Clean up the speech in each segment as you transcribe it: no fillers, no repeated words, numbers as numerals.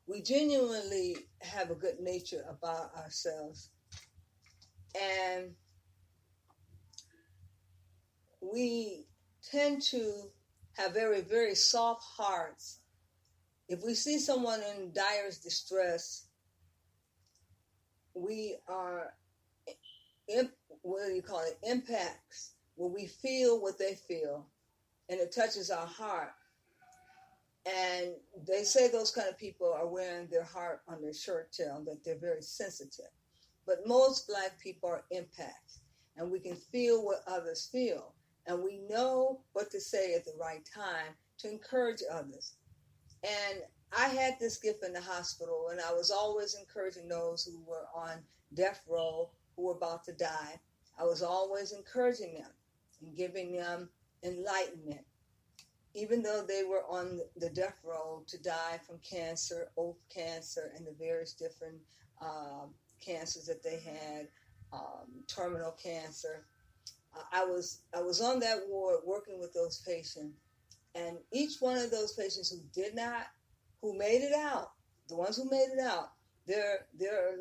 we genuinely have a good nature about ourselves, and we tend to have very, very soft hearts. If we see someone in dire distress, we are, what do you call it, impacts, where we feel what they feel, and it touches our heart. And they say those kind of people are wearing their heart on their shirt tail, that they're very sensitive. But most Black people are empaths, and we can feel what others feel, and we know what to say at the right time to encourage others. And I had this gift in the hospital, and I was always encouraging those who were on death row, who were about to die. I was always encouraging them and giving them enlightenment, even though they were on the death row to die from cancer, oath cancer, and the various different cancers that they had, terminal cancer. I was on that ward working with those patients, and each one of those patients who made it out, the ones who made it out, their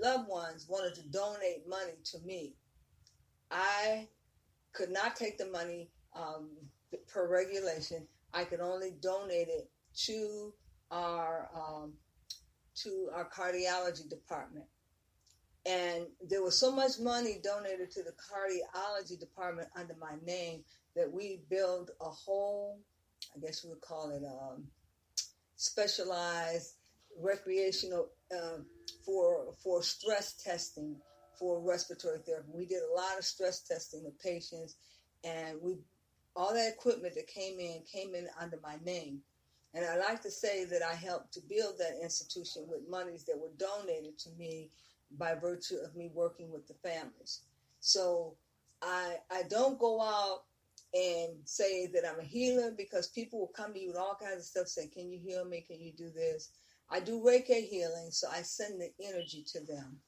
loved ones wanted to donate money to me. I could not take the money per regulation. I could only donate it to our cardiology department. And there was so much money donated to the cardiology department under my name that we built a whole, I guess we would call it specialized recreational for stress testing for respiratory therapy. We did a lot of stress testing of patients, and all that equipment that came in under my name. And I like to say that I helped to build that institution with monies that were donated to me by virtue of me working with the families. So I don't go out and say that I'm a healer, because people will come to you with all kinds of stuff, say, can you heal me? Can you do this? I do Reiki healing, so I send the energy to them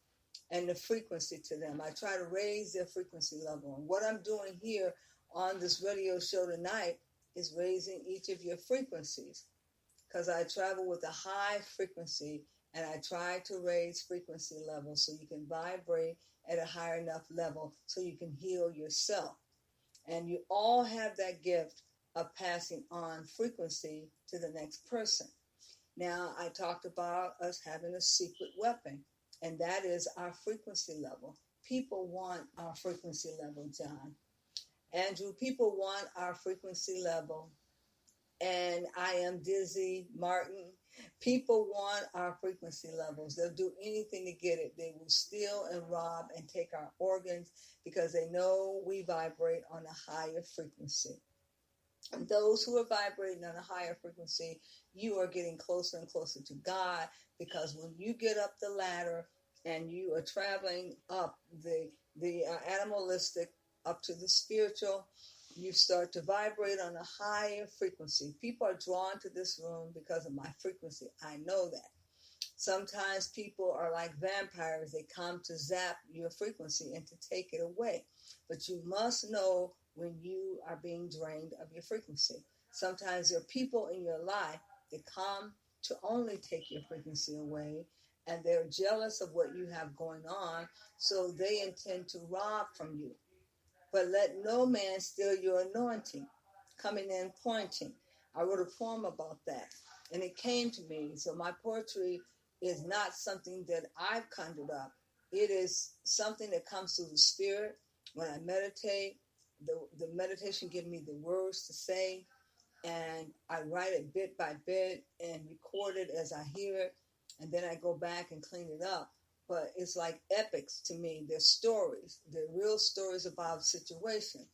and the frequency to them. I try to raise their frequency level. And what I'm doing here on this radio show tonight is raising each of your frequencies, because I travel with a high frequency, and I try to raise frequency levels so you can vibrate at a higher enough level so you can heal yourself. And you all have that gift of passing on frequency to the next person. Now, I talked about us having a secret weapon, and that is our frequency level. People want our frequency level, John. Andrew, people want our frequency level. And I am Dizzy Martin. People want our frequency levels. They'll do anything to get it. They will steal and rob and take our organs because they know we vibrate on a higher frequency. And those who are vibrating on a higher frequency, you are getting closer and closer to God, because when you get up the ladder and you are traveling up the animalistic up to the spiritual, you start to vibrate on a higher frequency. People are drawn to this room because of my frequency. I know that. Sometimes people are like vampires. They come to zap your frequency and to take it away. But you must know when you are being drained of your frequency. Sometimes there are people in your life that come to only take your frequency away, and they're jealous of what you have going on, so they intend to rob from you. But let no man steal your anointing. Coming in pointing. I wrote a poem about that, and it came to me. So my poetry is not something that I've conjured up. It is something that comes through the spirit. When I meditate, the meditation gives me the words to say, and I write it bit by bit and record it as I hear it, and then I go back and clean it up. But it's like epics to me. They're stories. They're real stories about a situation.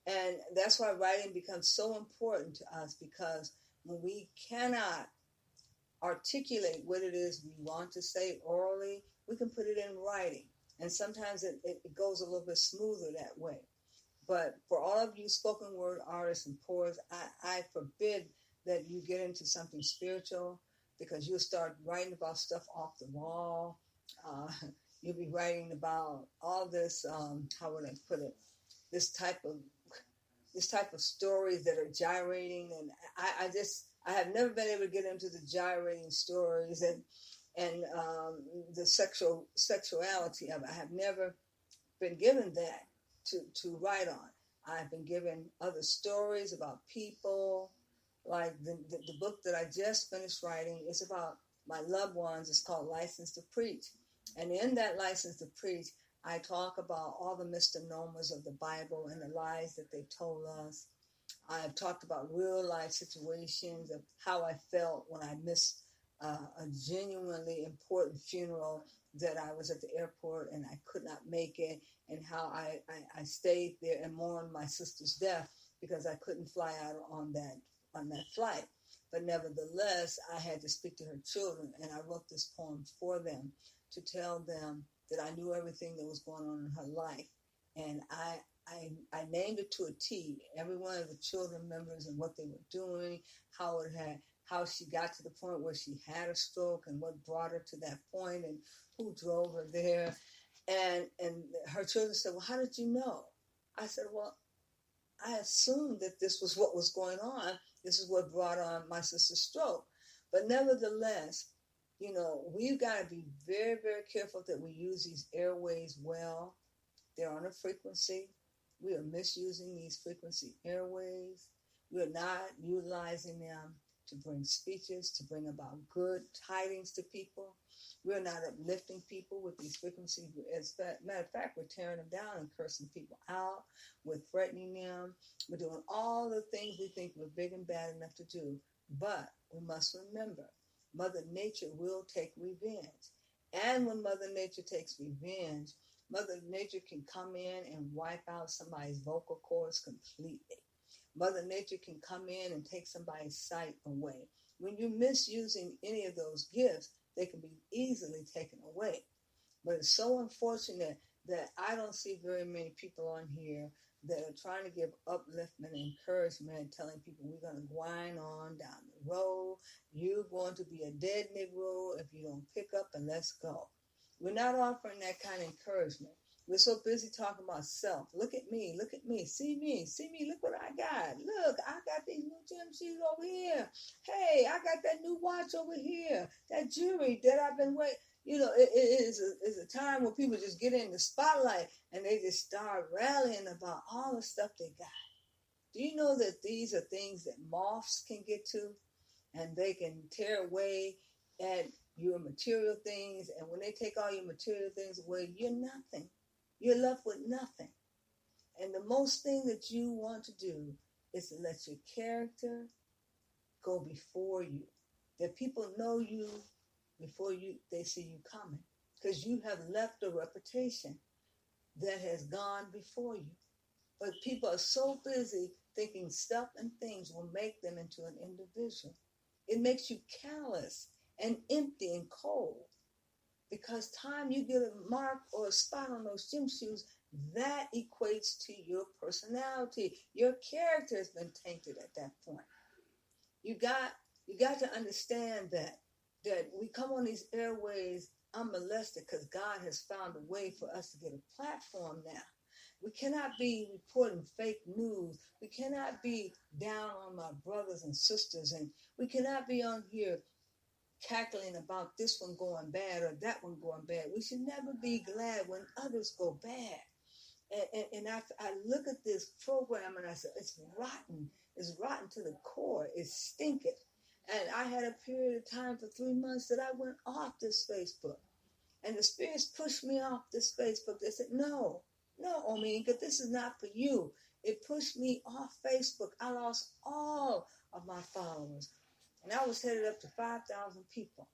And that's why writing becomes so important to us, because when we cannot articulate what it is we want to say orally, we can put it in writing. And sometimes it goes a little bit smoother that way. But for all of you spoken word artists and poets, I forbid that you get into something spiritual, because you'll start writing about stuff off the wall. You'll be writing about all this, how would I put it, this type of stories that are gyrating. And I have never been able to get into the gyrating stories. And and the sexuality of it. I have never been given that to write on. I've been given other stories about people, like the book that I just finished writing is about my loved ones. It's called License to Preach. And in that License to Preach, I talk about all the misnomers of the Bible and the lies that they told us. I've talked about real life situations of how I felt when I missed a genuinely important funeral, that I was at the airport and I could not make it, and how I stayed there and mourned my sister's death because I couldn't fly out on that flight. But nevertheless, I had to speak to her children, and I wrote this poem for them to tell them that I knew everything that was going on in her life. And I named it to a T, every one of the children members and what they were doing, how she got to the point where she had a stroke and what brought her to that point and who drove her there. And her children said, well, how did you know? I said, well, I assumed that this was what was going on. This is what brought on my sister's stroke. But nevertheless, we've got to be very, very careful that we use these airways well. They're on a frequency. We are misusing these frequency airways. We are not utilizing them to bring speeches, to bring about good tidings to people. We're not uplifting people with these frequencies. As a matter of fact, we're tearing them down and cursing people out. We're threatening them. We're doing all the things we think we're big and bad enough to do. But we must remember, Mother Nature will take revenge. And when Mother Nature takes revenge, Mother Nature can come in and wipe out somebody's vocal cords completely. Mother Nature can come in and take somebody's sight away. When you're misusing any of those gifts, they can be easily taken away. But it's so unfortunate that I don't see very many people on here that are trying to give upliftment and encouragement, telling people we're going to grind on down the road. You're going to be a dead Negro if you don't pick up and let's go. We're not offering that kind of encouragement. We're so busy talking about self. Look at me, see me, look what I got. Look, I got these new gym shoes over here. Hey, I got that new watch over here. That jewelry that I've been waiting. It is a time where people just get in the spotlight and they just start rallying about all the stuff they got. Do you know that these are things that moths can get to? And they can tear away at your material things. And when they take all your material things away, you're nothing. You're left with nothing. And the most thing that you want to do is to let your character go before you. That people know you before they see you coming. Because you have left a reputation that has gone before you. But people are so busy thinking stuff and things will make them into an individual. It makes you callous and empty and cold. Because time you get a mark or a spot on those gym shoes, that equates to your personality. Your character has been tainted at that point. You got to understand that we come on these airways unmolested because God has found a way for us to get a platform now. We cannot be reporting fake news. We cannot be down on my brothers and sisters, and we cannot be on here cackling about this one going bad or that one going bad. We should never be glad when others go bad. And I look at this program and I said, it's rotten. It's rotten to the core. It's stinking. And I had a period of time for 3 months that I went off this Facebook. And the spirits pushed me off this Facebook. They said, no, Ominka, this is not for you. It pushed me off Facebook. I lost all of my followers. And I was headed up to 5,000 people.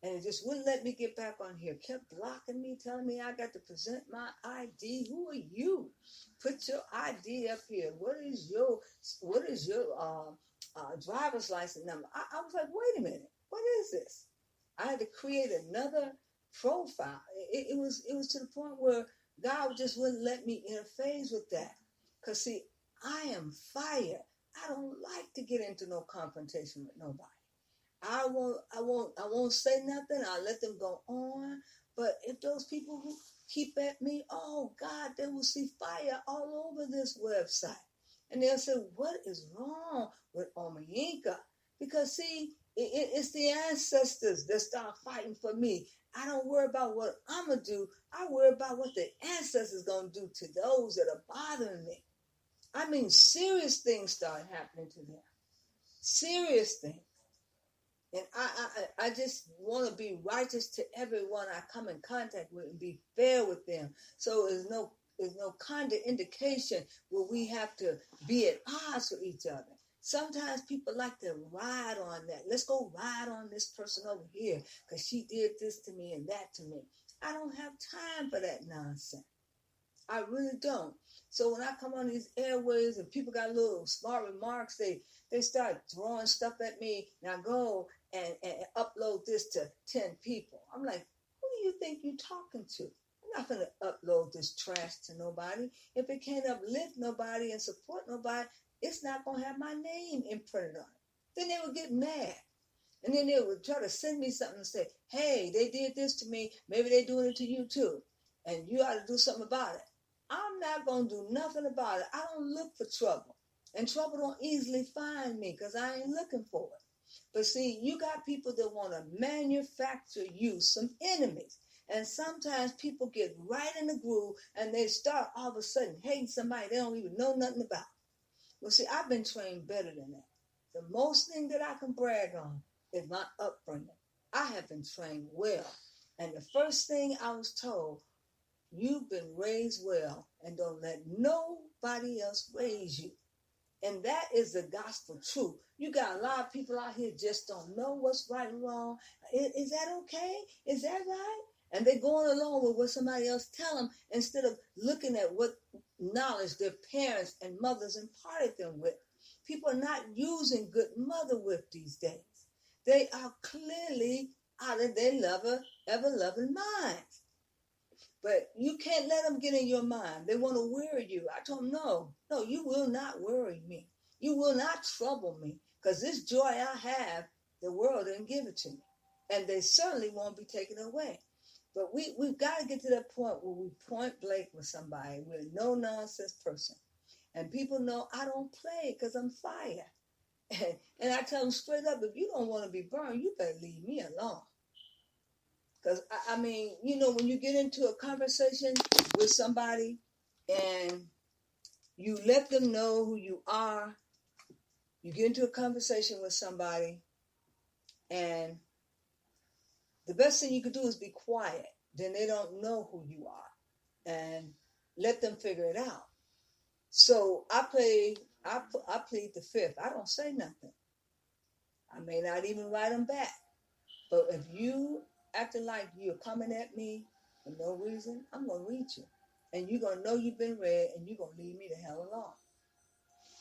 And it just wouldn't let me get back on here. Kept blocking me, telling me I got to present my ID. Who are you? Put your ID up here. What is your driver's license number? I was like, wait a minute. What is this? I had to create another profile. It was to the point where God just wouldn't let me interface with that. Because, see, I am fire. I don't like to get into no confrontation with nobody. I won't say nothing. I'll let them go on. But if those people who keep at me, oh God, they will see fire all over this website. And they'll say, what is wrong with Omayinka? Because see, It's the ancestors that start fighting for me. I don't worry about what I'm going to do. I worry about what the ancestors going to do to those that are bothering me. I mean, serious things start happening to them. Serious things. And I just want to be righteous to everyone I come in contact with and be fair with them. So there's no indication where we have to be at odds with each other. Sometimes people like to ride on that. Let's go ride on this person over here because she did this to me and that to me. I don't have time for that nonsense. I really don't. So when I come on these airways and people got little smart remarks, they start throwing stuff at me. Now go and upload this to 10 people. I'm like, who do you think you're talking to? I'm not going to upload this trash to nobody. If it can't uplift nobody and support nobody, it's not going to have my name imprinted on it. Then they would get mad. And then they would try to send me something and say, hey, they did this to me. Maybe they're doing it to you too. And you ought to do something about it. I'm not going to do nothing about it. I don't look for trouble. And trouble don't easily find me because I ain't looking for it. But see, you got people that want to manufacture you some enemies. And sometimes people get right in the groove and they start all of a sudden hating somebody they don't even know nothing about. Well, see, I've been trained better than that. The most thing that I can brag on is my upbringing. I have been trained well. And the first thing I was told, you've been raised well and don't let nobody else raise you. And that is the gospel truth. You got a lot of people out here just don't know what's right and wrong. Is that okay? Is that right? And they're going along with what somebody else tell them instead of looking at what knowledge their parents and mothers imparted them with. People are not using good motherwit these days. They are clearly out of their ever-loving minds. But you can't let them get in your mind. They want to worry you. I told them, no, you will not worry me. You will not trouble me. Because this joy I have, the world didn't give it to me. And they certainly won't be taken away. But we've got to get to that point where we point blank with somebody. We're a no-nonsense person. And people know I don't play because I'm fire. And I tell them straight up, if you don't want to be burned, you better leave me alone. Because, I mean, you know, when you get into a conversation with somebody and you let them know who you are, you get into a conversation with somebody and the best thing you can do is be quiet. Then they don't know who you are and let them figure it out. So I plead the fifth. I don't say nothing. I may not even write them back. But if you acting like you're coming at me for no reason, I'm going to read you. And you're going to know you've been read and you're going to leave me the hell alone.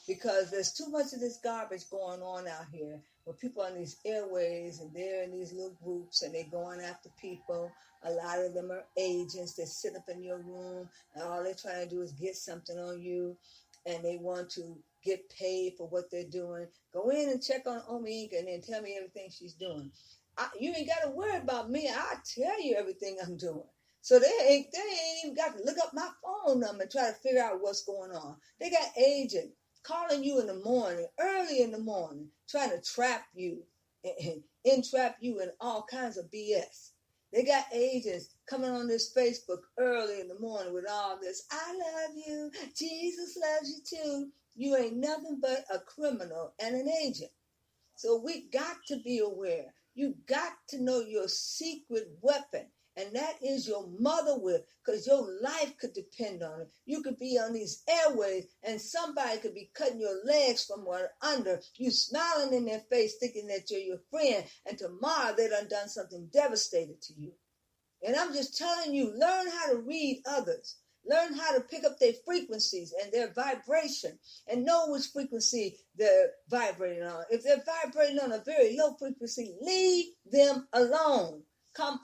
Because there's too much of this garbage going on out here where people are on these airways and they're in these little groups and they're going after people. A lot of them are agents that sit up in your room and all they're trying to do is get something on you and they want to get paid for what they're doing. Go in and check on Omega and then tell me everything she's doing. You ain't got to worry about me. I'll tell you everything I'm doing. So they ain't even got to look up my phone number and try to figure out what's going on. They got agents calling you in the morning, early in the morning, trying to trap you and entrap you in all kinds of BS. They got agents coming on this Facebook early in the morning with all this, I love you, Jesus loves you too. You ain't nothing but a criminal and an agent. So we got to be aware. You got to know your secret weapon. And that is your mother whip, because your life could depend on it. You could be on these airways and somebody could be cutting your legs from under. You smiling in their face thinking that you're your friend. And tomorrow they done something devastating to you. And I'm just telling you, learn how to read others. Learn how to pick up their frequencies and their vibration and know which frequency they're vibrating on. If they're vibrating on a very low frequency, leave them alone. Come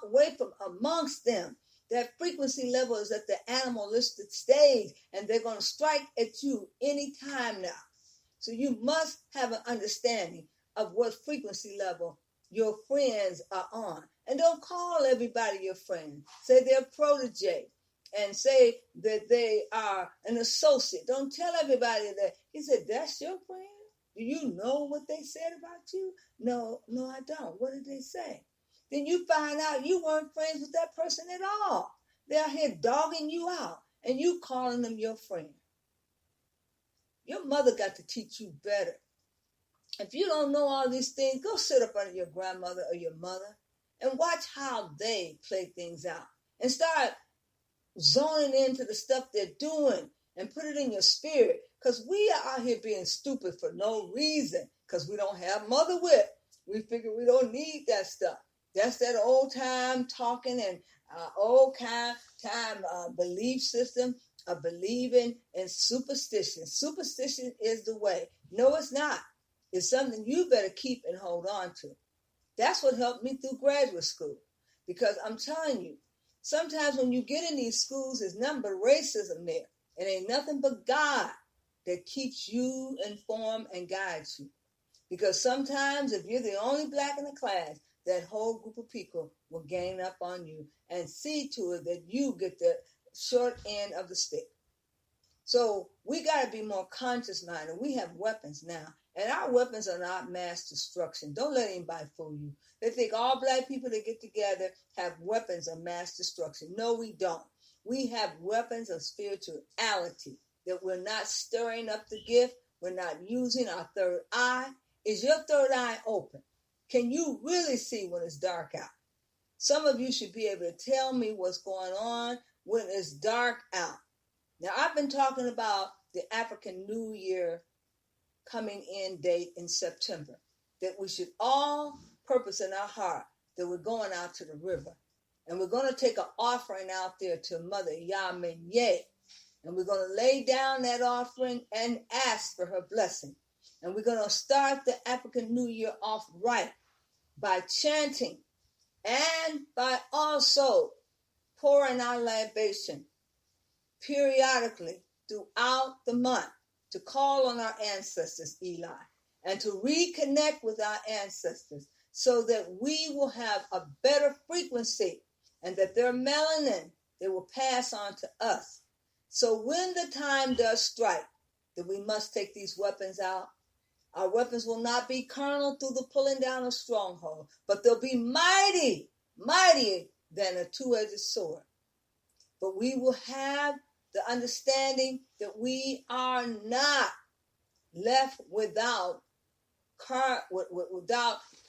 away from amongst them. That frequency level is at the animalistic stage and they're going to strike at you anytime now. So you must have an understanding of what frequency level your friends are on. And don't call everybody your friend. Say they're a protege. And say that they are an associate. Don't tell everybody that. He said, that's your friend? Do you know what they said about you? No, I don't. What did they say? Then you find out you weren't friends with that person at all. They're here dogging you out, and you calling them your friend. Your mother got to teach you better. If you don't know all these things, go sit up under your grandmother or your mother and watch how they play things out. And start zoning into the stuff they're doing and put it in your spirit. Because we are out here being stupid for no reason. Because we don't have mother wit. We figure we don't need that stuff. That's that old time talking and old time belief system of believing in superstition. Superstition is the way. No, it's not. It's something you better keep and hold on to. That's what helped me through graduate school. Because I'm telling you, sometimes when you get in these schools, there's nothing but racism there. It ain't nothing but God that keeps you informed and guides you. Because sometimes if you're the only black in the class, that whole group of people will gang up on you and see to it that you get the short end of the stick. So we got to be more conscious minded. We have weapons now. And our weapons are not mass destruction. Don't let anybody fool you. They think all black people that get together have weapons of mass destruction. No, we don't. We have weapons of spirituality, that we're not stirring up the gift. We're not using our third eye. Is your third eye open? Can you really see when it's dark out? Some of you should be able to tell me what's going on when it's dark out. Now, I've been talking about the African New Year coming in date in September, that we should all purpose in our heart that we're going out to the river. And we're going to take an offering out there to Mother Yamenye. And we're going to lay down that offering and ask for her blessing. And we're going to start the African New Year off right by chanting and by also pouring our libation periodically throughout the month to call on our ancestors, Eli, and to reconnect with our ancestors so that we will have a better frequency and that their melanin, they will pass on to us. So when the time does strike that we must take these weapons out, our weapons will not be carnal through the pulling down of stronghold, but they'll be mighty, mightier than a two-edged sword. But we will have the understanding that we are not left without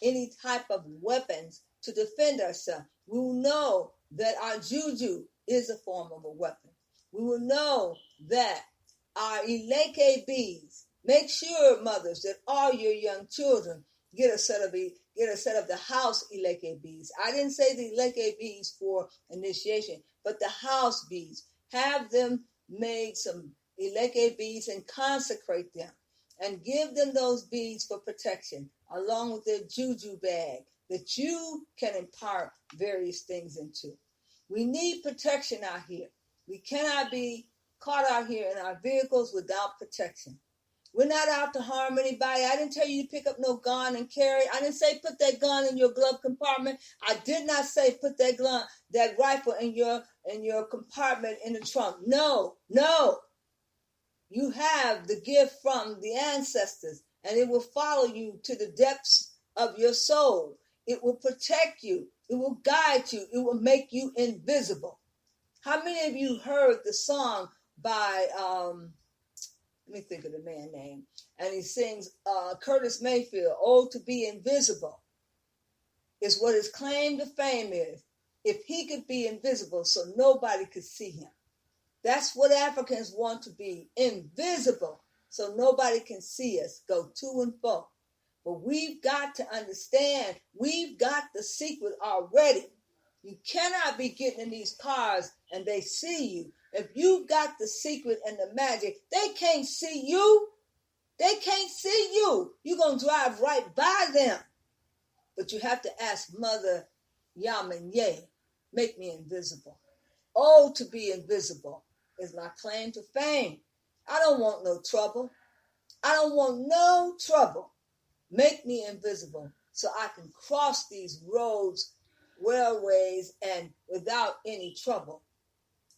any type of weapons to defend ourselves. We will know that our juju is a form of a weapon. We will know that our Ileke beads. Make sure, mothers, that all your young children get a set of the house Ileke beads. I didn't say the Ileke beads for initiation, but the house beads. Have them made some Ileke beads and consecrate them and give them those beads for protection along with their juju bag that you can impart various things into. We need protection out here. We cannot be caught out here in our vehicles without protection. We're not out to harm anybody. I didn't tell you to pick up no gun and carry it. I didn't say put that gun in your glove compartment. I did not say put that rifle in your compartment in the trunk. No. You have the gift from the ancestors, and it will follow you to the depths of your soul. It will protect you. It will guide you. It will make you invisible. How many of you heard the song by let me think of the man's name. And he sings Curtis Mayfield, "Oh, to be invisible," is what his claim to fame is. If he could be invisible so nobody could see him. That's what Africans want to be, invisible, so nobody can see us, go to and fro. But we've got to understand, we've got the secret already. You cannot be getting in these cars and they see you. If you got the secret and the magic, they can't see you. They can't see you. You're going to drive right by them. But you have to ask Mother Yamenye, make me invisible. Oh, to be invisible is my claim to fame. I don't want no trouble. I don't want no trouble. Make me invisible so I can cross these roads, railways, and without any trouble.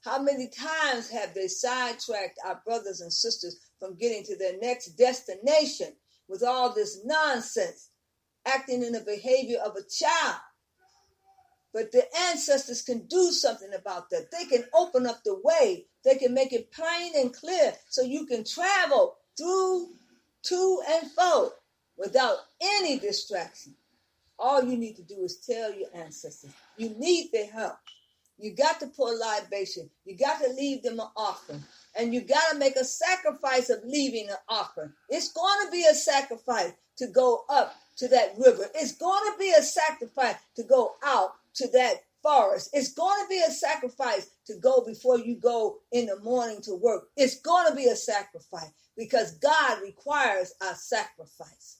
How many times have they sidetracked our brothers and sisters from getting to their next destination with all this nonsense, acting in the behavior of a child. But the ancestors can do something about that. They can open up the way. They can make it plain and clear so you can travel through, to, and fro without any distraction. All you need to do is tell your ancestors. You need their help. You got to pour libation. You got to leave them an offering. And you got to make a sacrifice of leaving an offering. It's going to be a sacrifice to go up to that river. It's going to be a sacrifice to go out to that forest. It's going to be a sacrifice to go before you go in the morning to work. It's going to be a sacrifice because God requires our sacrifice.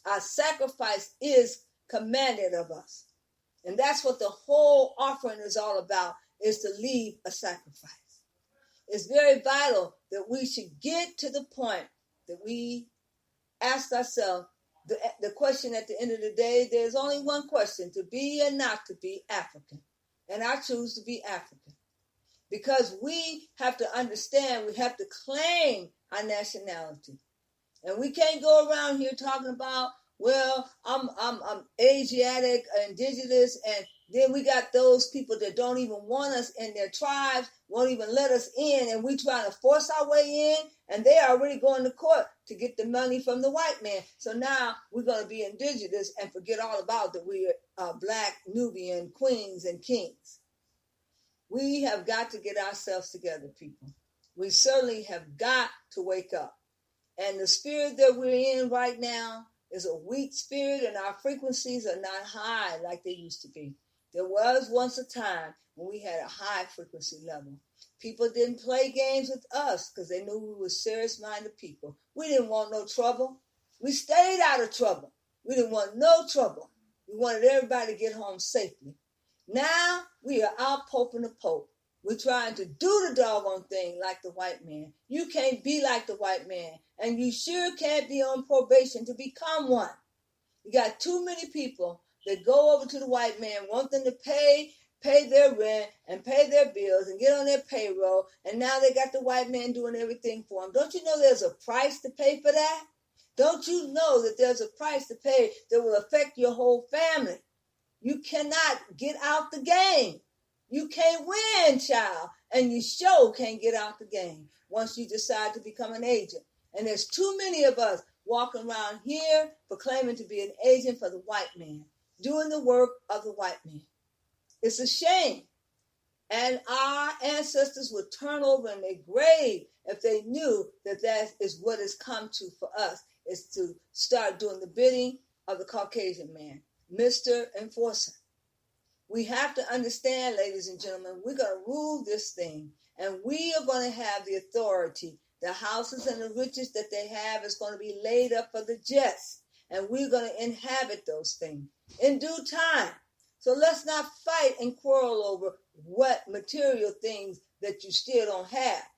Our sacrifice is commanded of us. And that's what the whole offering is all about, is to leave a sacrifice. It's very vital that we should get to the point that we ask ourselves the question at the end of the day. There's only one question: to be and not to be African. And I choose to be African because we have to understand, we have to claim our nationality. And we can't go around here talking about, well, I'm Asiatic, indigenous, and then we got those people that don't even want us in their tribes, won't even let us in, and we trying to force our way in, and they are already going to court to get the money from the white man. So now we're going to be indigenous and forget all about that we are Black Nubian queens and kings. We have got to get ourselves together, people. We certainly have got to wake up. And the spirit that we're in right now is a weak spirit, and our frequencies are not high like they used to be. There was once a time when we had a high frequency level. People didn't play games with us because they knew we were serious-minded people. We didn't want no trouble. We stayed out of trouble. We didn't want no trouble. We wanted everybody to get home safely. Now we are out poping the Pope. We're trying to do the doggone thing like the white man. You can't be like the white man, and you sure can't be on probation to become one. You got too many people that go over to the white man, want them to pay their rent and pay their bills and get on their payroll, and now they got the white man doing everything for them. Don't you know there's a price to pay for that? Don't you know that there's a price to pay that will affect your whole family? You cannot get out the game. You can't win, child, and you sure can't get out the game once you decide to become an agent. And there's too many of us walking around here proclaiming to be an agent for the white man, doing the work of the white man. It's a shame. And our ancestors would turn over in their grave if they knew that that is what has come to for us, is to start doing the bidding of the Caucasian man, Mr. Enforcer. We have to understand, ladies and gentlemen, we're going to rule this thing, and we are going to have the authority. The houses and the riches that they have is going to be laid up for the just, and we're going to inhabit those things in due time. So let's not fight and quarrel over what material things that you still don't have.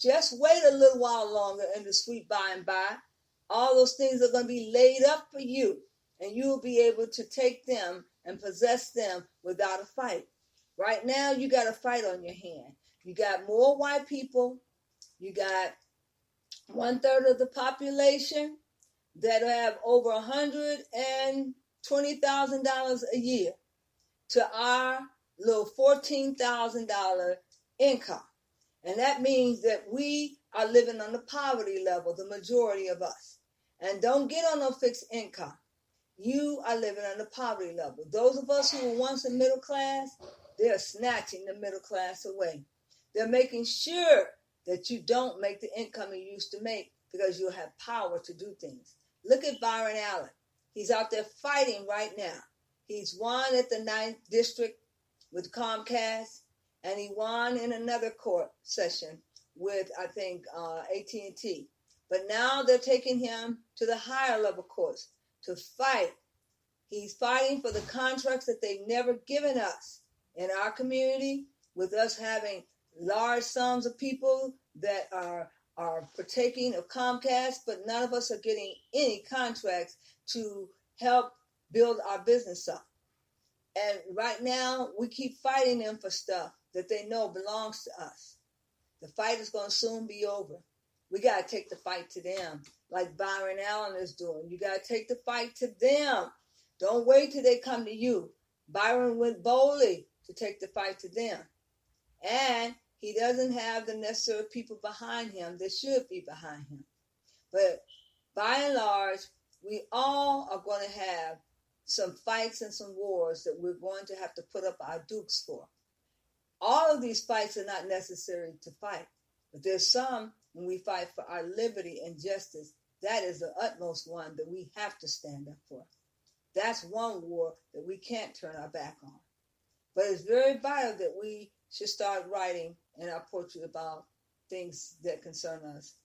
Just wait a little while longer in the sweet by and by. All those things are going to be laid up for you, and you'll be able to take them and possess them without a fight. Right now, you got a fight on your hand. You got more white people. You got 1/3 of the population that have over $120,000 a year to our little $14,000 income. And that means that we are living on the poverty level, the majority of us. And don't get on no fixed income. You are living on the poverty level. Those of us who were once in middle class, they're snatching the middle class away. They're making sure that you don't make the income you used to make because you'll have power to do things. Look at Byron Allen. He's out there fighting right now. He's won at the 9th district with Comcast, and he won in another court session with, I think, AT&T. But now they're taking him to the higher level courts to fight. He's fighting for the contracts that they've never given us in our community, with us having large sums of people that are partaking of Comcast, but none of us are getting any contracts to help build our business up. And right now, we keep fighting them for stuff that they know belongs to us. The fight is going to soon be over. We got to take the fight to them. like Byron Allen is doing. You got to take the fight to them. Don't wait till they come to you. Byron went boldly to take the fight to them. And he doesn't have the necessary people behind him that should be behind him. But by and large, we all are going to have some fights and some wars that we're going to have to put up our dukes for. All of these fights are not necessary to fight, but there's some when we fight for our liberty and justice, that is the utmost one that we have to stand up for. That's one war that we can't turn our back on. But it's very vital that we should start writing in our portrait about things that concern us.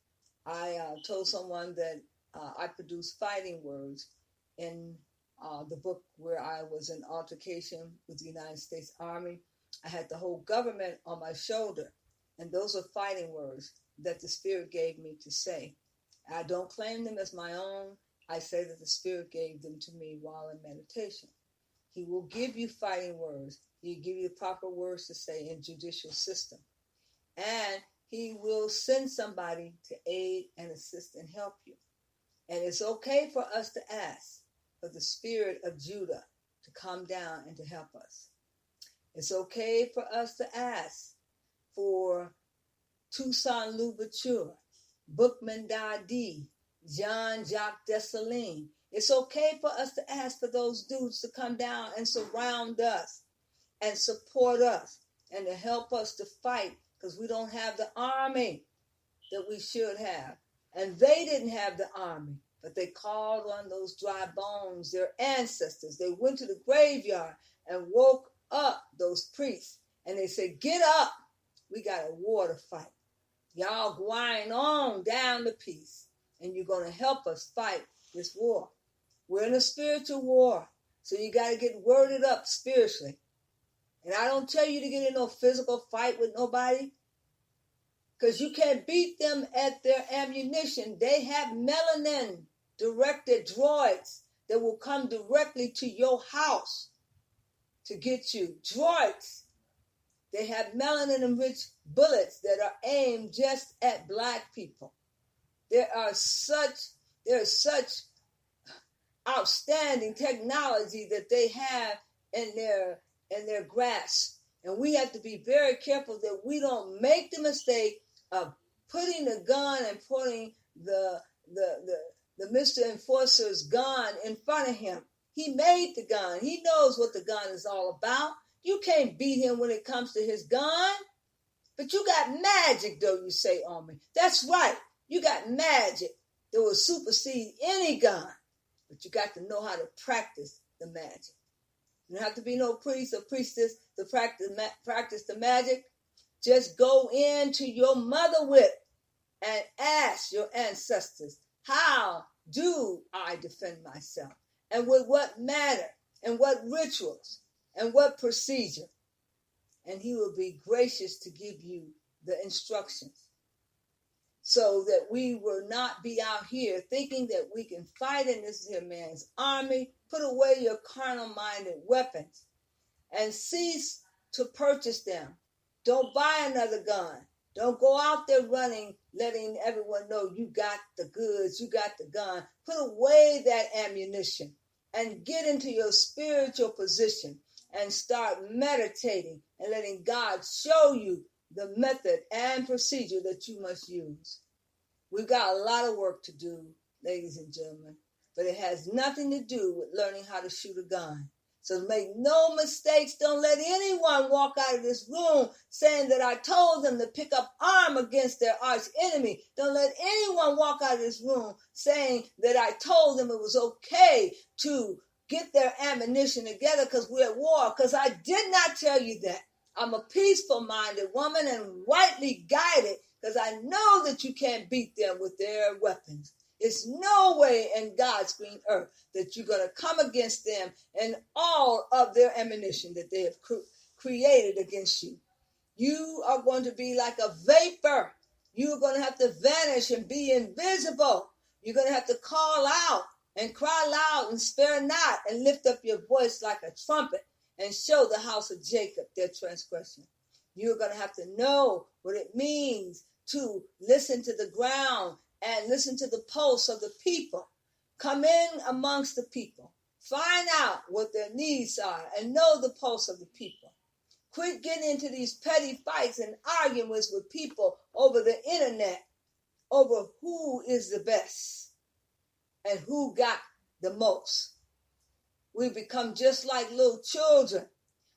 I told someone that I produce fighting words in the book where I was in altercation with the United States Army. I had the whole government on my shoulder, and those are fighting words that the Spirit gave me to say. I don't claim them as my own. I say that the Spirit gave them to me while in meditation. He will give you fighting words. He'll give you the proper words to say in judicial system. And he will send somebody to aid and assist and help you. And it's okay for us to ask for the Spirit of Judah to come down and to help us. It's okay for us to ask for Toussaint Louverture, Boukman Dadi, Jean-Jacques Dessalines. It's okay for us to ask for those dudes to come down and surround us and support us and to help us to fight, because we don't have the army that we should have. And they didn't have the army, but they called on those dry bones, their ancestors. They went to the graveyard and woke up those priests. And they said, get up. We got a war to fight. Y'all grind on down to peace. And you're going to help us fight this war. We're in a spiritual war. So you got to get worded up spiritually. And I don't tell you to get in no physical fight with nobody, because you can't beat them at their ammunition. They have melanin-directed droids that will come directly to your house to get you. Droids. They have melanin-enriched bullets that are aimed just at black people. There is such outstanding technology that they have in their grasp. And we have to be very careful that we don't make the mistake of putting the gun and putting the Mr. Enforcer's gun in front of him. He made the gun. He knows what the gun is all about. You can't beat him when it comes to his gun. But you got magic, though, you say on me. That's right. You got magic that will supersede any gun. But you got to know how to practice the magic. You don't have to be no priest or priestess to practice the magic. Just go into your mother whip and ask your ancestors, how do I defend myself? And with what manner? And what rituals? And what procedure? And he will be gracious to give you the instructions, so that we will not be out here thinking that we can fight in this here man's army. Put away your carnal-minded weapons and cease to purchase them. Don't buy another gun. Don't go out there running, letting everyone know you got the goods, you got the gun. Put away that ammunition and get into your spiritual position and start meditating and letting God show you the method and procedure that you must use. We've got a lot of work to do, ladies and gentlemen, but it has nothing to do with learning how to shoot a gun. So make no mistakes. Don't let anyone walk out of this room saying that I told them to pick up arm against their arch enemy. Don't let anyone walk out of this room saying that I told them it was okay to get their ammunition together because we're at war, because I did not tell you that. I'm a peaceful-minded woman and rightly guided, because I know that you can't beat them with their weapons. It's no way in God's green earth that you're going to come against them and all of their ammunition that they have created against you. You are going to be like a vapor. You're going to have to vanish and be invisible. You're going to have to call out and cry loud and spare not and lift up your voice like a trumpet and show the house of Jacob their transgression. You're going to have to know what it means to listen to the ground and listen to the pulse of the people. Come in amongst the people. Find out what their needs are and know the pulse of the people. Quit getting into these petty fights and arguments with people over the internet, over who is the best and who got the most. We become just like little children.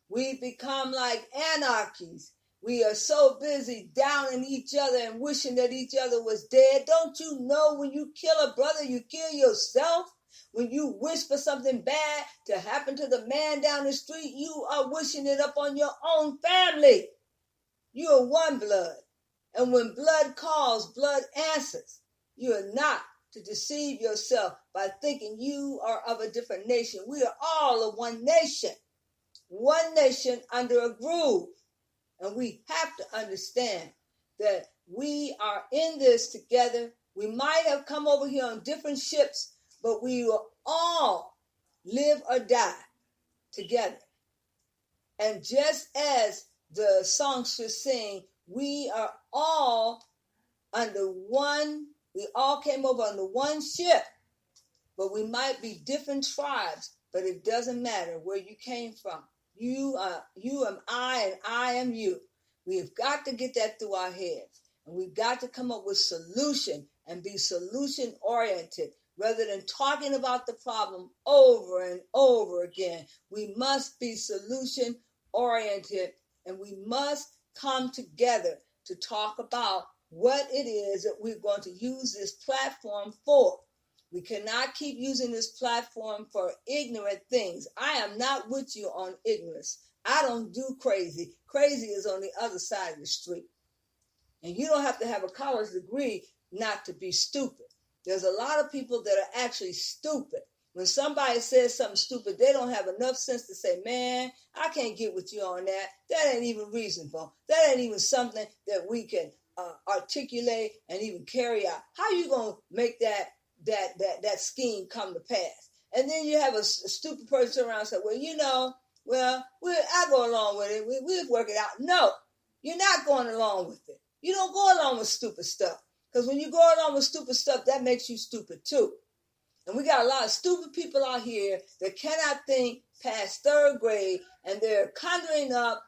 We become like anarchies. We are so busy downing each other and wishing that each other was dead. Don't you know when you kill a brother, you kill yourself? When you wish for something bad to happen to the man down the street, you are wishing it up on your own family. You are one blood. And when blood calls, blood answers. You are not to deceive yourself by thinking you are of a different nation. We are all of one nation under a groove. And we have to understand that we are in this together. We might have come over here on different ships, but we will all live or die together. And just as the songsters sing, we are all under one, we all came over under one ship, but we might be different tribes, but it doesn't matter where you came from. You am I, and I am you. We've got to get that through our heads. And we've got to come up with solution and be solution oriented rather than talking about the problem over and over again. We must be solution oriented, and we must come together to talk about what it is that we're going to use this platform for. We cannot keep using this platform for ignorant things. I am not with you on ignorance. I don't do crazy. Crazy is on the other side of the street. And you don't have to have a college degree not to be stupid. There's a lot of people that are actually stupid. When somebody says something stupid, they don't have enough sense to say, man, I can't get with you on that. That ain't even reasonable. That ain't even something that we can articulate and even carry out. How you going to make that scheme come to pass? And then you have a stupid person around and say, I go along with it. We'll work it out. No, you're not going along with it. You don't go along with stupid stuff. Because when you go along with stupid stuff, that makes you stupid too. And we got a lot of stupid people out here that cannot think past third grade, and they're conjuring up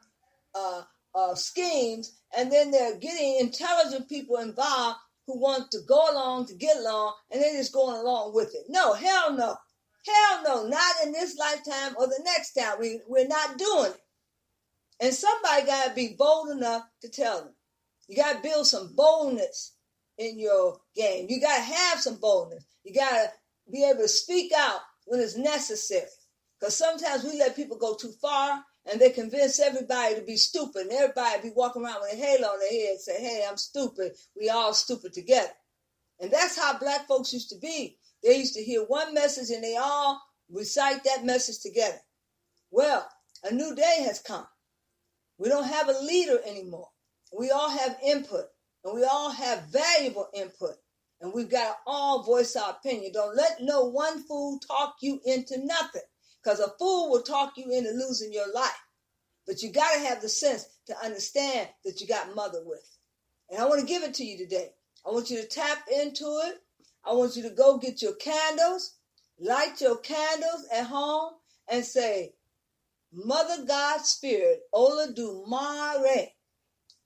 schemes, and then they're getting intelligent people involved who want to go along to get along, and they're just going along with it. No, hell no. Hell no, not in this lifetime or the next time. We're not doing it. And somebody got to be bold enough to tell them. You got to build some boldness in your game. You got to have some boldness. You got to be able to speak out when it's necessary. Because sometimes we let people go too far, and they convince everybody to be stupid, and everybody be walking around with a halo on their head and say, hey, I'm stupid. We all stupid together. And that's how black folks used to be. They used to hear one message, and they all recite that message together. Well, a new day has come. We don't have a leader anymore. We all have input, and we all have valuable input. And we've got to all voice our opinion. Don't let no one fool talk you into nothing, because a fool will talk you into losing your life. But you got to have the sense to understand that you got mother with. And I want to give it to you today. I want you to tap into it. I want you to go get your candles, light your candles at home, and say, Mother God Spirit, Olodumare,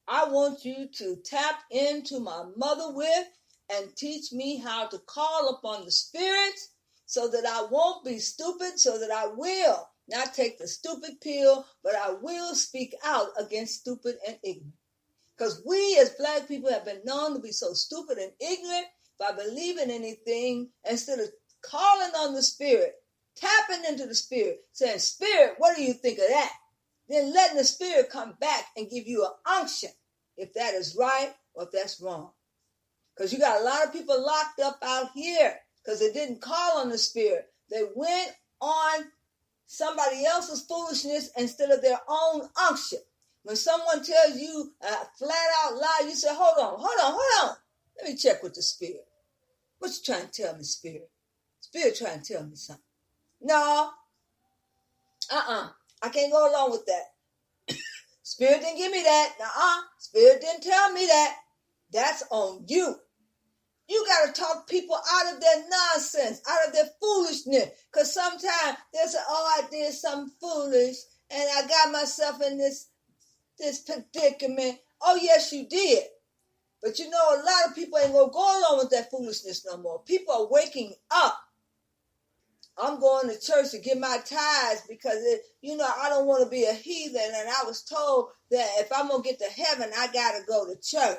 I want you to tap into my mother with and teach me how to call upon the spirits so that I won't be stupid, so that I will not take the stupid pill, but I will speak out against stupid and ignorant. Because we as black people have been known to be so stupid and ignorant by believing anything instead of calling on the spirit, tapping into the spirit, saying, Spirit, what do you think of that? Then letting the spirit come back and give you an unction if that is right or if that's wrong. Because you got a lot of people locked up out here because they didn't call on the spirit. They went on somebody else's foolishness instead of their own unction. When someone tells you a flat out lie, you say, hold on. Let me check with the spirit. What you trying to tell me, spirit? Spirit trying to tell me something. No. I can't go along with that. Spirit didn't give me that. Spirit didn't tell me that. That's on you. You got to talk people out of their nonsense, out of their foolishness. Because sometimes they'll say, oh, I did something foolish and I got myself in this predicament. Oh, yes, you did. But you know, a lot of people ain't going to go along with that foolishness no more. People are waking up. I'm going to church to get my tithes because, I don't want to be a heathen. And I was told that if I'm going to get to heaven, I got to go to church.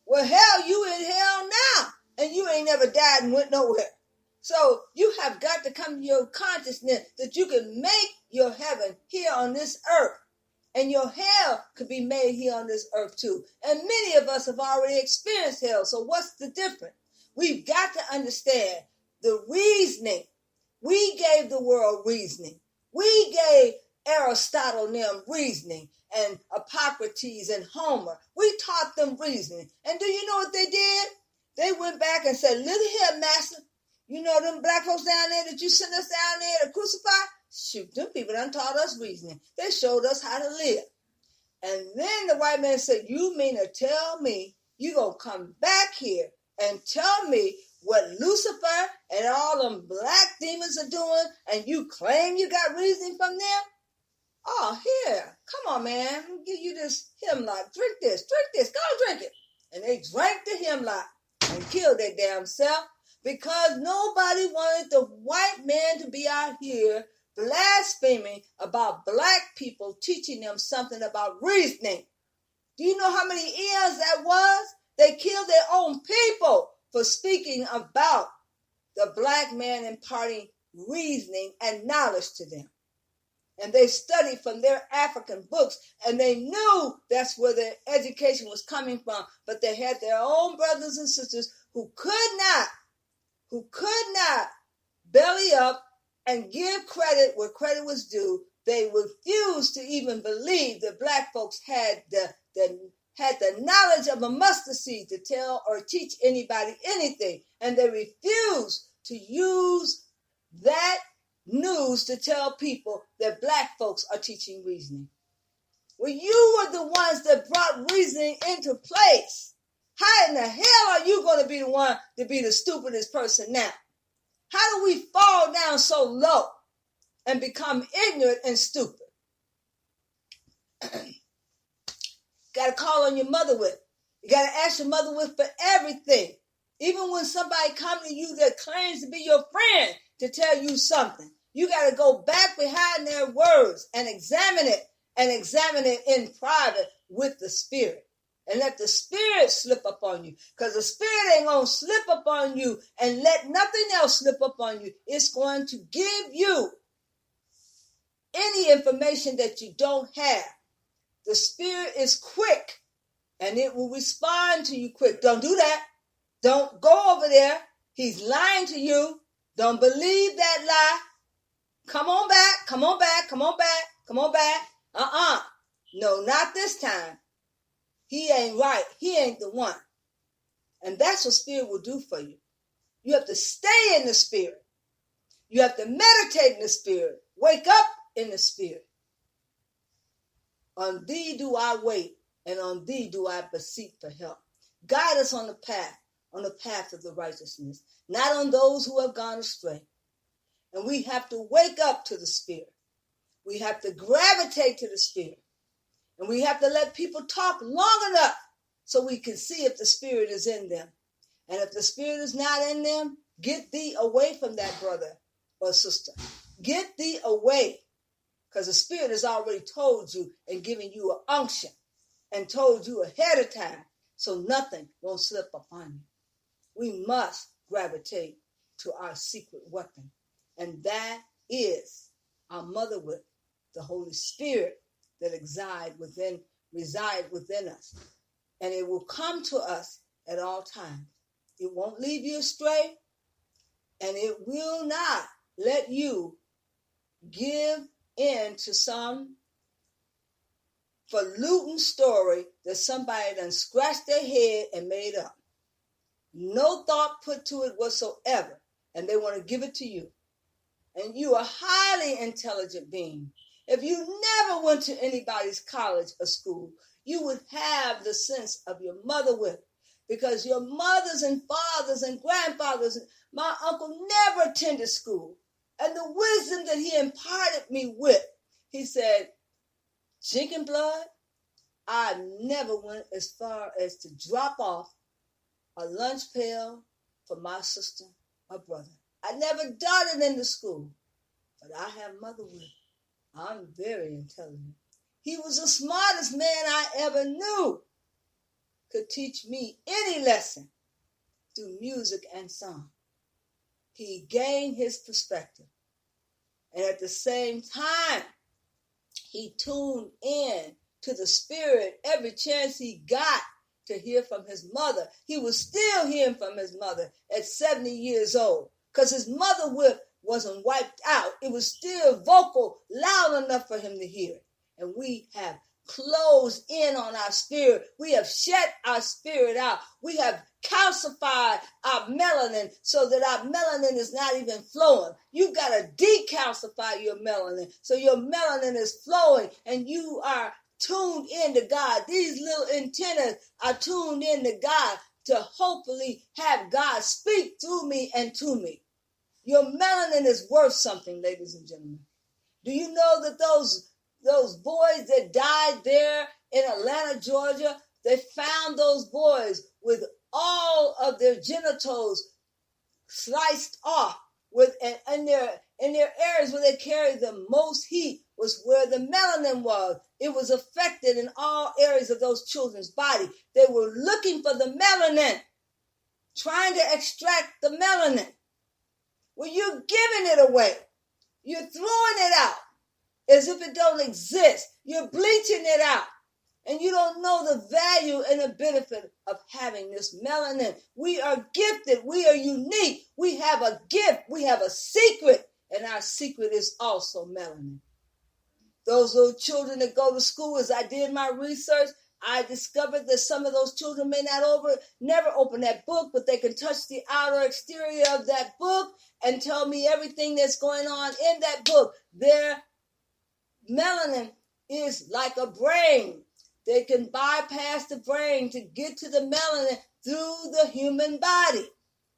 Well, hell, you in hell now. And you ain't never died and went nowhere. So you have got to come to your consciousness that you can make your heaven here on this earth. And your hell could be made here on this earth too. And many of us have already experienced hell. So what's the difference? We've got to understand the reasoning. We gave the world reasoning. We gave Aristotle and them reasoning, and Hippocrates and Homer. We taught them reasoning. And do you know what they did? They went back and said, look here, master. You know them black folks down there that you sent us down there to crucify? Shoot, them people done taught us reasoning. They showed us how to live. And then the white man said, you mean to tell me you gonna come back here and tell me what Lucifer and all them black demons are doing, and you claim you got reasoning from them? Oh, here, come on, man. I'll give you this hemlock. Drink this, go drink it. And they drank the hemlock and killed their damn self because nobody wanted the white man to be out here blaspheming about black people, teaching them something about reasoning. Do you know how many eons that was? They killed their own people for speaking about the black man imparting reasoning and knowledge to them. And they studied from their African books, and they knew that's where their education was coming from. But they had their own brothers and sisters who could not belly up and give credit where credit was due. They refused to even believe that black folks had the knowledge of a mustard seed to tell or teach anybody anything. And they refused to use that news to tell people that black folks are teaching reasoning. Well, you were the ones that brought reasoning into place. How in the hell are you going to be the one to be the stupidest person now? How do we fall down so low and become ignorant and stupid? Got to call on your mother with. You got to ask your mother with for everything. Even when somebody comes to you that claims to be your friend to tell you something, you got to go back behind their words and examine it in private with the Spirit. And let the Spirit slip up on you. Because the Spirit ain't going to slip up on you and let nothing else slip up on you. It's going to give you any information that you don't have. The Spirit is quick and it will respond to you quick. Don't do that. Don't go over there. He's lying to you. Don't believe that lie. Come on back. No, not this time. He ain't right. He ain't the one. And that's what Spirit will do for you. You have to stay in the Spirit. You have to meditate in the Spirit. Wake up in the Spirit. On thee do I wait, and on thee do I beseech for help. Guide us on the path of the righteousness, not on those who have gone astray. And we have to wake up to the Spirit. We have to gravitate to the Spirit. And we have to let people talk long enough so we can see if the Spirit is in them. And if the Spirit is not in them, get thee away from that brother or sister. Get thee away. Because the Spirit has already told you and given you an unction and told you ahead of time so nothing won't slip upon you. We must gravitate to our secret weapon. And that is our mother with the Holy Spirit that reside within us. And it will come to us at all times. It won't leave you astray, and it will not let you give in to some falutin story that somebody done scratched their head and made up. No thought put to it whatsoever, and they want to give it to you. And you are a highly intelligent being. If you never went to anybody's college or school, you would have the sense of your mother with. because your mothers and fathers and grandfathers, my uncle never attended school. And the wisdom that he imparted me with, he said, Jenkins Blood, I never went as far as to drop off a lunch pail for my sister or brother. I never darted into school, but I have mother with. I'm very intelligent. He was the smartest man I ever knew. Could teach me any lesson through music and song. He gained his perspective. And at the same time, he tuned in to the spirit every chance he got to hear from his mother. He was still hearing from his mother at 70 years old because his mother whip wasn't wiped out. It was still vocal, loud enough for him to hear it. And we have closed in on our spirit. We have shut our spirit out. We have calcified our melanin so that our melanin is not even flowing. You got to decalcify your melanin so your melanin is flowing and you are tuned into God. These little antennas are tuned into God to hopefully have God speak through me and to me. Your melanin is worth something, ladies and gentlemen. Do you know that those boys that died there in Atlanta, Georgia, they found those boys with all of their genitals sliced off in their areas where they carried the most heat was where the melanin was. It was affected in all areas of those children's body. They were looking for the melanin, trying to extract the melanin. Well, you're giving it away. You're throwing it out as if it don't exist. You're bleaching it out. And you don't know the value and the benefit of having this melanin. We are gifted. We are unique. We have a gift. We have a secret. And our secret is also melanin. Those little children that go to school, as I did my research, I discovered that some of those children may never open that book, but they can touch the outer exterior of that book and tell me everything that's going on in that book. Their melanin is like a brain. They can bypass the brain to get to the melanin through the human body.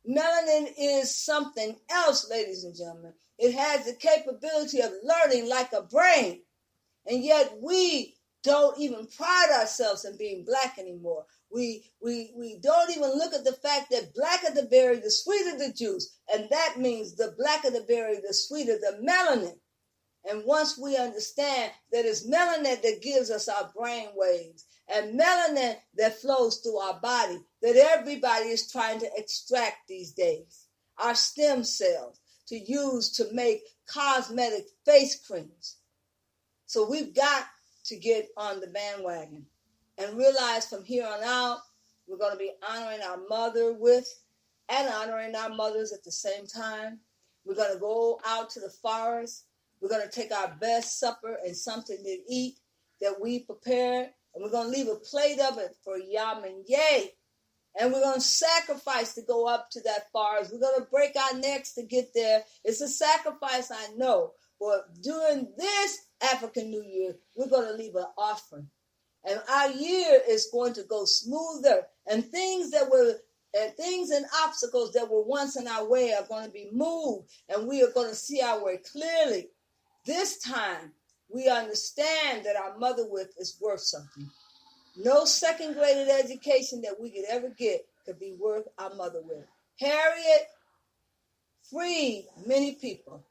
Melanin is something else, ladies and gentlemen. It has the capability of learning like a brain. And yet we don't even pride ourselves in being black anymore. We don't even look at the fact that blacker the berry, the sweeter the juice. And that means the blacker the berry, the sweeter the melanin. And once we understand that it's melanin that gives us our brain waves and melanin that flows through our body, that everybody is trying to extract these days, our stem cells to use to make cosmetic face creams. So we've got to get on the bandwagon and realize from here on out, we're going to be honoring our mother with and honoring our mothers at the same time. We're going to go out to the forest. We're going to take our best supper and something to eat that we prepared. And we're going to leave a plate of it for Yam and Yay. And we're going to sacrifice to go up to that forest. We're going to break our necks to get there. It's a sacrifice, I know. But during this African New Year, we're going to leave an offering. And our year is going to go smoother. And things and obstacles that were once in our way are going to be moved. And we are going to see our way clearly. This time, we understand that our mother whip is worth something. No second graded education that we could ever get could be worth our mother whip. Harriet freed many people.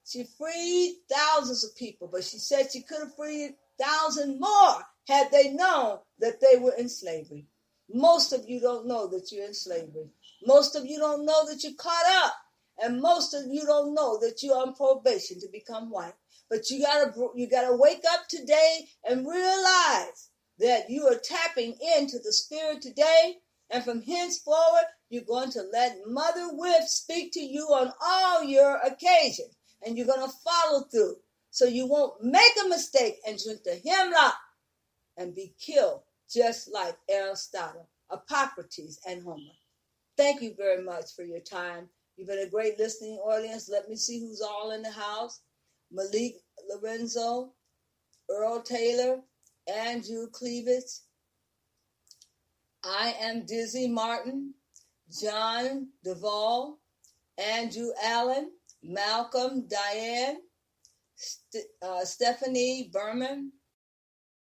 She freed thousands of people, but she said she could have freed 1,000 more had they known that they were in slavery. Most of you don't know that you're in slavery. Most of you don't know that you're caught up. And most of you don't know that you're on probation to become white. But you gotta wake up today and realize that you are tapping into the spirit today. And from henceforward, you're going to let Mother Whip speak to you on all your occasions. And you're going to follow through. So you won't make a mistake and drink the hemlock and be killed just like Aristotle, Hippocrates, and Homer. Thank you very much for your time. You've been a great listening audience. Let me see who's all in the house. Malik Lorenzo, Earl Taylor, Andrew Cleavis, I am Dizzy Martin, John Duvall, Andrew Allen, Malcolm, Diane, Stephanie Berman,